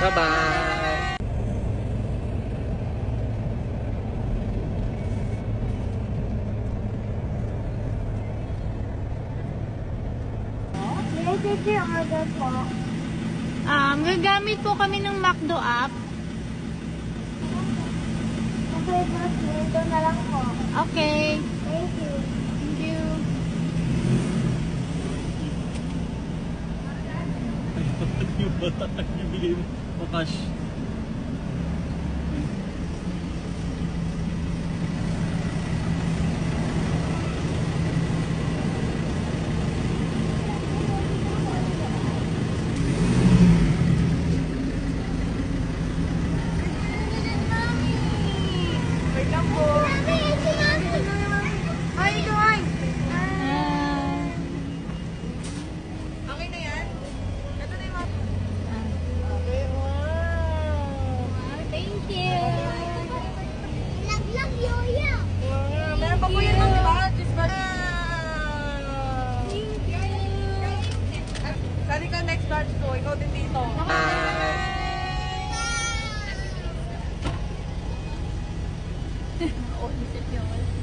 Bye-bye! Did you order po? Gagamit po kami ng McDo app. Okay, boss. Dito na lang po. Okay. Thank you. Thank you. Yung bili mo cash. Sali ka next batch ko, ikaw din dito. Oh, isip yun.